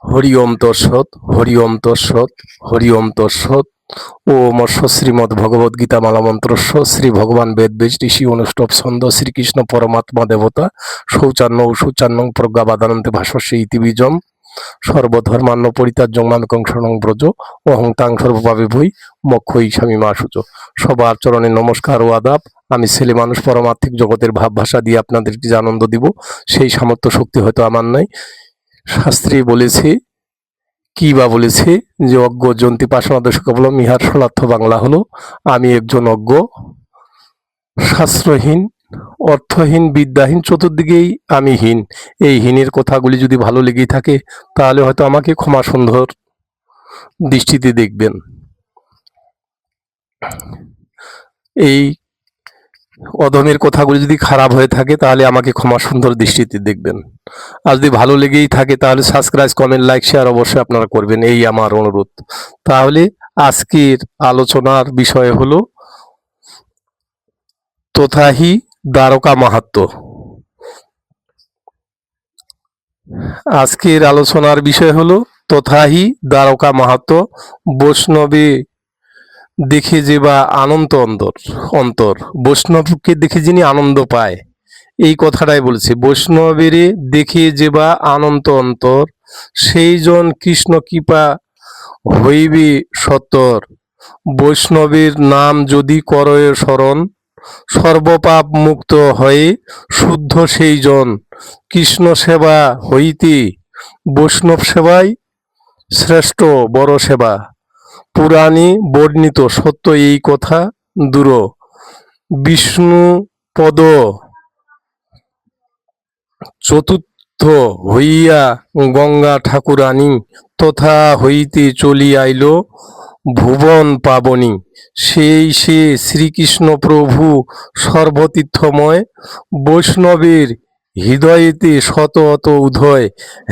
হরি ওম তৎসৎ, হরি ওম তৎসৎ, হরি ওম তৎসৎ। ওম শ্রীমদ্ ভগবদ গীতা মালামন্ত্রস্য শ্রী ভগবান বেদবেজ ঋষি অনুষ্ঠব ছন্দ শ্রীকৃষ্ণ পরমাত্মা দেবতা শৌচান্ন শৌচান্নং প্রজ্ঞাবাদানন্তে ভাষ্যস্য ইতি বীজম সর্বধর্মান্ন পরিত্যাজ্যং মামেকং শরণং ব্রজ অহং তাং সর্বপাপে ভৈ মোক্ষৈ স্বামী মা শুচ। সবার চরণে নমস্কার ও আদাব। আমি ছেলে মানুষ পরমার্থিক জগতের ভাব ভাষা দিয়ে আপনাদেরকে যে আনন্দ দিব সেই সামর্থ্য শক্তি হয়তো আমার নাই। শাস্ত্রে বলেছে, কি বা বলেছে, যে অজ্ঞ জন্তি পাশাদশক বলম ইহার সলার্থ বাংলা হলো আমি একজন অজ্ঞ, শাস্ত্রহীন, অর্থহীন, বিদ্যাহীন, চতুর্দিকেই আমি হীন। এই হীনের কথাগুলি যদি ভালো লেগেই থাকে তাহলে হয়তো আমাকে ক্ষমা সুন্দর দৃষ্টিতে দেখবেন। এই অধমের কথাগুলি যদি খারাপ হয়ে থাকে তাহলে আমাকে ক্ষমা সুন্দর দৃষ্টিতে দেখবেন। আর যদি ভালো লেগেই থাকে তাহলে সাবস্ক্রাইব, কমেন্ট, লাইক, শেয়ার অবশ্যই আপনারা করবেন, এই আমার অনুরোধ। তাহলে আজকের আলোচনার বিষয় হলো তথাহি দ্বারকা মাহাত্ম্য। আজকের আলোচনার বিষয় হলো তথাহি দ্বারকা মাহাত্ম্য। বৈষ্ণবে দেখে যে বা আনন্দ অন্তর, বৈষ্ণবকে দেখে যিনি আনন্দ পায়, এই কথাটাই বলছে। বৈষ্ণবের দেখে যে বা আনন্দ অন্তর, সেই জন কৃষ্ণ কৃপা হইবে সত্তর। বৈষ্ণবের নাম যদি করয় স্মরণ, সর্বপাপ মুক্ত হয়ে শুদ্ধ সেই জন। কৃষ্ণ সেবা হইতে বৈষ্ণব সেবাই শ্রেষ্ঠ বড় সেবা। পুরাণে বর্ণিত সত্য এই কথা দূর। বিষ্ণু পদ চতুর্থ হইয়া গঙ্গা ঠাকুরানী, তথা হইতে চলি আইল ভুবন পাবনী। সেই সে শ্রীকৃষ্ণ প্রভু সর্বতীর্থময়, বৈষ্ণবের হৃদয়েতে শত অত উদয়।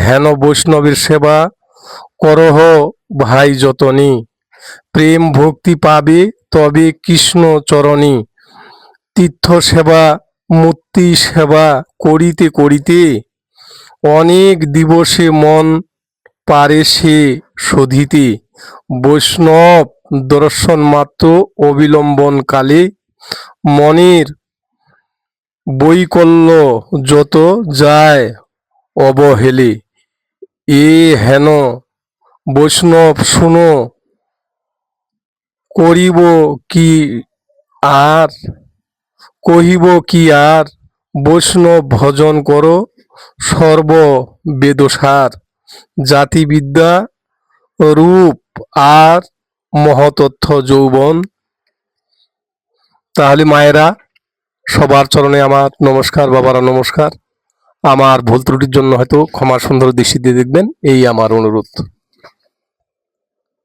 হেন বৈষ্ণবের সেবা করহ ভাই যতনী, প্রেম ভক্তি পাবে তবে কৃষ্ণ চরণী। তীর্থ সেবা মূর্তি সেবা করিতে করিতে, অনেক দিবসে মন পারে সে শোধিতে। বৈষ্ণব দর্শন মাত্র অবিলম্বন কালে, মনের বৈকল্য যত যায় অবহেলে। এ হেন বৈষ্ণব শুনো করিব কি আর, কহিব কি আর, বৈষ্ণব ভজন করো সর্ব বেদসার। জাতিবিদ্যা রূপ আর মহতত্ত্ব যৌবন। তাহলে মায়েরা, সবার চরণে আমার নমস্কার, বাবারা নমস্কার। আমার ভুল ত্রুটির জন্য হয়তো ক্ষমা সুন্দর দৃষ্টিতে দেখবেন, এই আমার অনুরোধ।